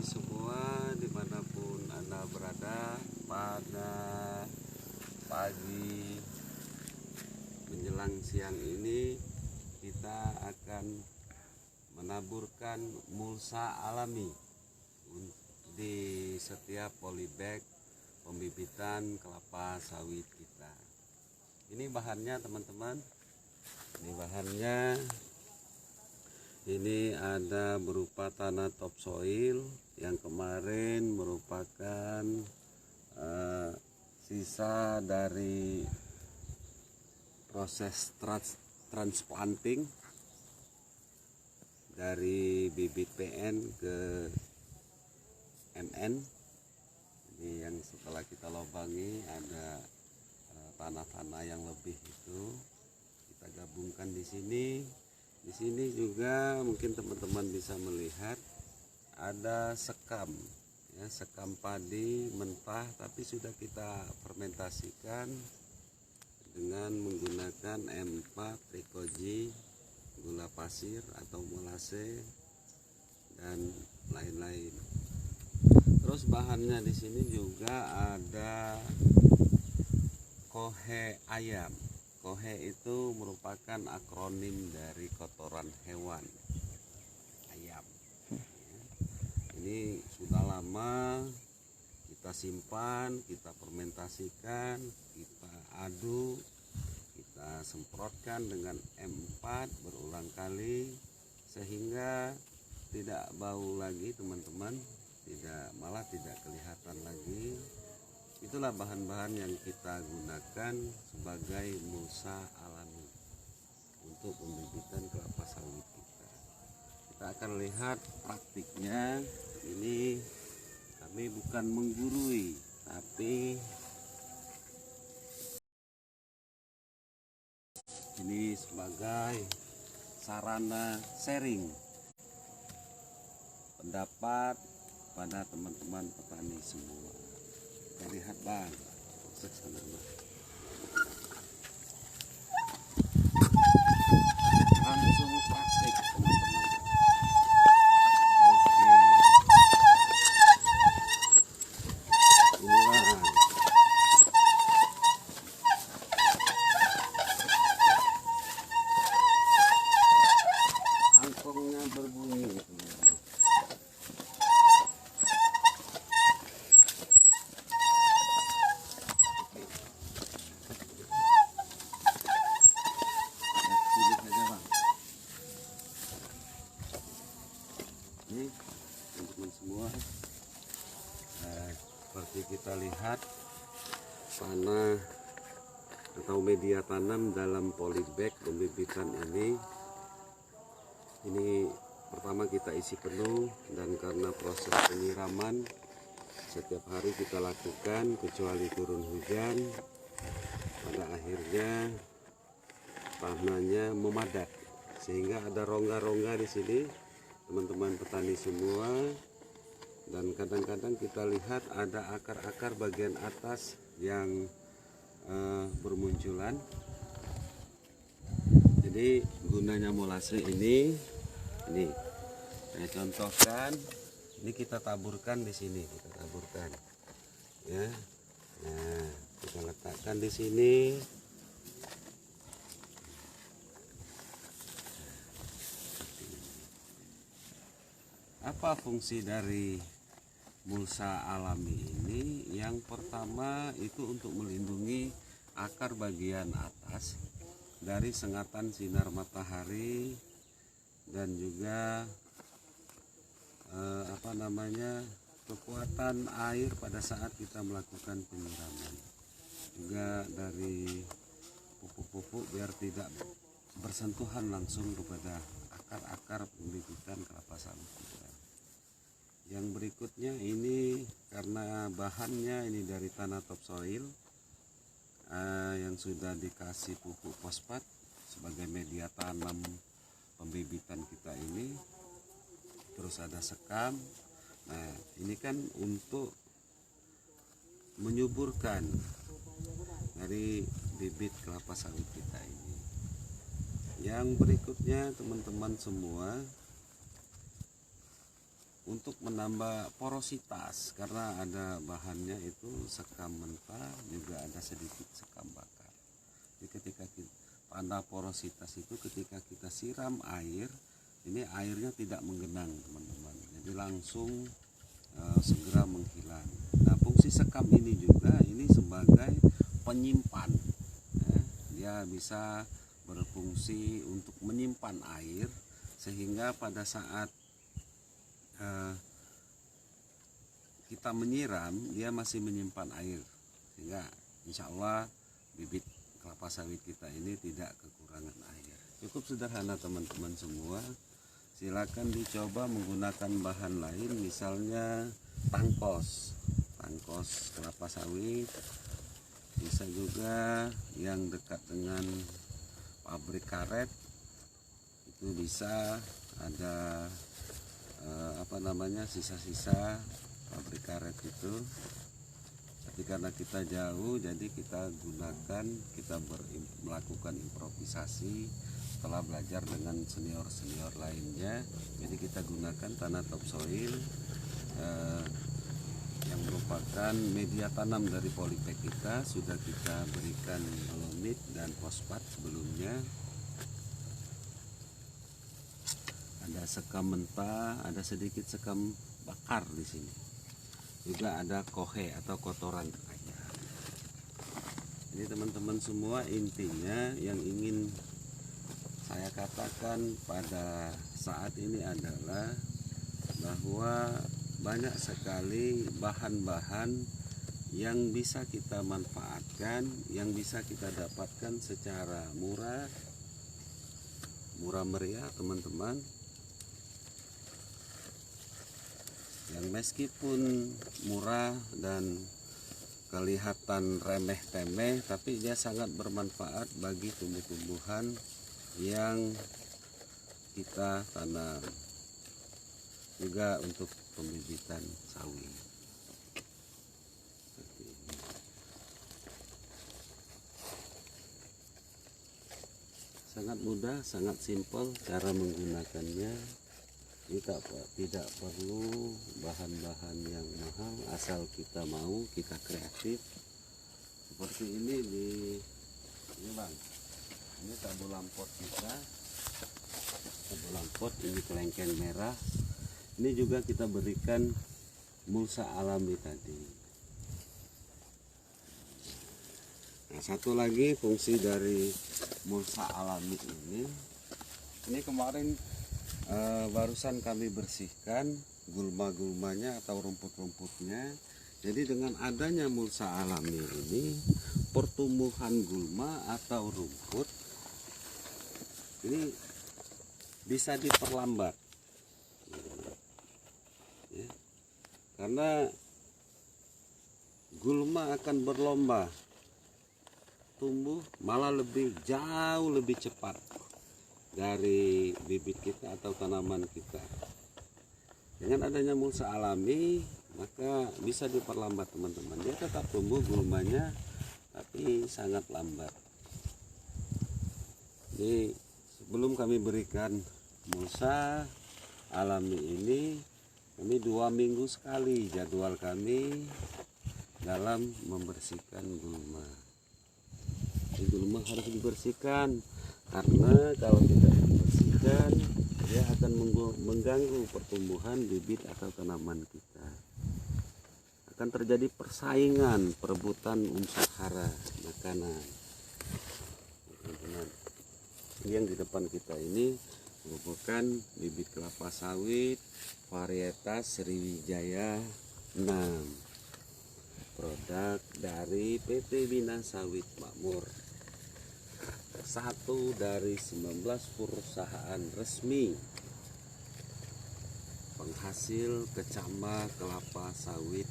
petani semua dimanapun Anda berada, pada pagi menjelang siang ini kita akan menaburkan mulsa alami di setiap polybag pembibitan kelapa sawit kita. Ini bahannya teman-teman, ini bahannya ini ada berupa tanah topsoil yang kemarin merupakan sisa dari proses transplanting dari bibit PN ke MN. Ini yang setelah kita lobangi ada tanah-tanah yang lebih itu kita gabungkan di sini. Di sini juga mungkin teman-teman bisa melihat ada sekam, ya, sekam padi mentah, tapi sudah kita fermentasikan dengan menggunakan M4, trikoji, gula pasir atau molase dan lain-lain. Terus bahannya di sini juga ada kohe ayam. Kohe itu merupakan akronim dari kotoran hewan ayam. Ini sudah lama kita simpan, kita fermentasikan, kita aduk, kita semprotkan dengan M4 berulang kali sehingga tidak bau lagi teman-teman, malah tidak kelihatan lagi. Itulah bahan-bahan yang kita gunakan sebagai mulsa alami untuk pembibitan kelapa sawit kita. Kita akan lihat praktiknya. Ini kami bukan menggurui, tapi ini sebagai sarana sharing pendapat pada teman-teman petani semua. Kita lihat bang, proses sana bang. Langsung praktik teman-teman. Oke. Inilah. Angkongnya berbunyi teman-teman. Ini teman-teman semua, seperti kita lihat tanah atau media tanam dalam polybag pembibitan ini pertama kita isi penuh, dan karena proses penyiraman setiap hari kita lakukan kecuali turun hujan, pada akhirnya tanahnya memadat sehingga ada rongga-rongga di sini teman-teman petani semua, dan kadang-kadang kita lihat ada akar-akar bagian atas yang bermunculan. Jadi gunanya molase ini saya contohkan, ini kita taburkan di sini, kita taburkan ya. Nah, kita letakkan di sini. Apa fungsi dari mulsa alami ini? Yang pertama itu untuk melindungi akar bagian atas dari sengatan sinar matahari dan juga kekuatan air pada saat kita melakukan penyiraman. Juga dari pupuk-pupuk biar tidak bersentuhan langsung kepada akar-akar pembibitan kelapa sawit kita. Yang berikutnya ini karena bahannya ini dari tanah topsoil yang sudah dikasih pupuk fosfat sebagai media tanam pembibitan kita ini. Terus ada sekam. Nah, ini kan untuk menyuburkan dari bibit kelapa sawit kita ini. Yang berikutnya teman-teman semua, untuk menambah porositas, karena ada bahannya itu sekam mentah, juga ada sedikit sekam bakar. Jadi ketika tanda porositas itu ketika kita siram air, ini airnya tidak menggenang teman-teman, jadi langsung segera menghilang. Nah, fungsi sekam ini juga ini sebagai penyimpan, ya. Dia bisa berfungsi untuk menyimpan air, sehingga pada saat kita menyiram dia masih menyimpan air, sehingga insya Allah bibit kelapa sawit kita ini tidak kekurangan air. Cukup sederhana teman-teman semua. Silakan dicoba menggunakan bahan lain, misalnya tangkos kelapa sawit, bisa juga yang dekat dengan pabrik karet, itu bisa ada sisa-sisa pabrik karet itu. Tapi karena kita jauh, jadi kita melakukan improvisasi setelah belajar dengan senior lainnya. Jadi kita gunakan tanah topsoil yang merupakan media tanam dari polybag kita. Sudah kita berikan dolomit dan fosfat sebelumnya. Ada sekam mentah, ada sedikit sekam bakar di sini. Juga ada kohe atau kotoran ayam. Jadi teman-teman semua, intinya yang ingin saya katakan pada saat ini adalah bahwa banyak sekali bahan-bahan yang bisa kita manfaatkan, yang bisa kita dapatkan secara murah meriah teman-teman, yang meskipun murah dan kelihatan remeh-temeh, tapi dia sangat bermanfaat bagi tumbuh-tumbuhan yang kita tanam, juga untuk pembibitan sawit. Sangat mudah, sangat simpel cara menggunakannya. Tidak perlu bahan-bahan yang mahal, asal kita mau, kita kreatif. Seperti ini bang, ini tabu lampot kita, ini kelengkeng merah. Ini juga kita berikan mulsa alami tadi. Nah, satu lagi fungsi dari mulsa alami ini kemarin barusan kami bersihkan gulma-gulmanya atau rumput-rumputnya. Jadi dengan adanya mulsa alami ini, pertumbuhan gulma atau rumput ini bisa diperlambat, ya. Karena gulma akan berlomba tumbuh, malah jauh lebih cepat dari bibit kita atau tanaman kita. Dengan adanya mulsa alami, maka bisa diperlambat teman-teman. Dia tetap tumbuh gulmanya, tapi sangat lambat. Jadi sebelum kami berikan mulsa alami ini, kami 2 minggu sekali jadwal kami dalam membersihkan gulma. Jadi gulma harus dibersihkan, karena kalau tidak dibersihkan dia akan mengganggu pertumbuhan bibit atau tanaman kita. Akan terjadi persaingan, perebutan unsur hara makanan. Yang di depan kita ini merupakan bibit kelapa sawit varietas Sriwijaya 6, produk dari PT Bina Sawit Makmur, satu dari 19 perusahaan resmi penghasil kecamba kelapa sawit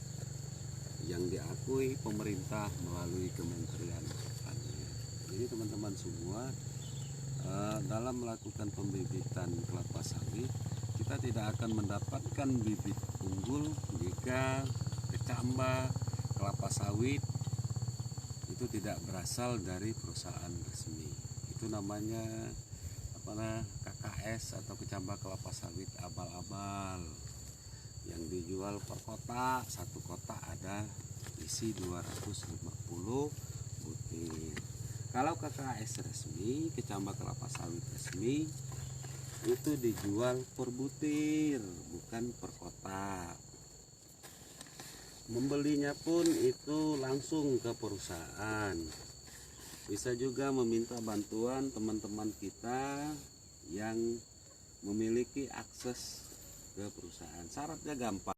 yang diakui pemerintah melalui Kementerian Pertanian. Jadi teman-teman semua, dalam melakukan pembibitan kelapa sawit, kita tidak akan mendapatkan bibit unggul jika kecamba kelapa sawit itu tidak berasal dari perusahaan resmi. Itu namanya KKS atau kecamba kelapa sawit abal-abal. dijual per kotak. Satu kotak ada isi 250 butir. Kalau KKS resmi, kecambah kelapa sawit resmi, itu dijual per butir, bukan per kotak. Membelinya pun itu langsung ke perusahaan. Bisa juga meminta bantuan teman-teman kita yang memiliki akses ke perusahaan. Syaratnya gampang.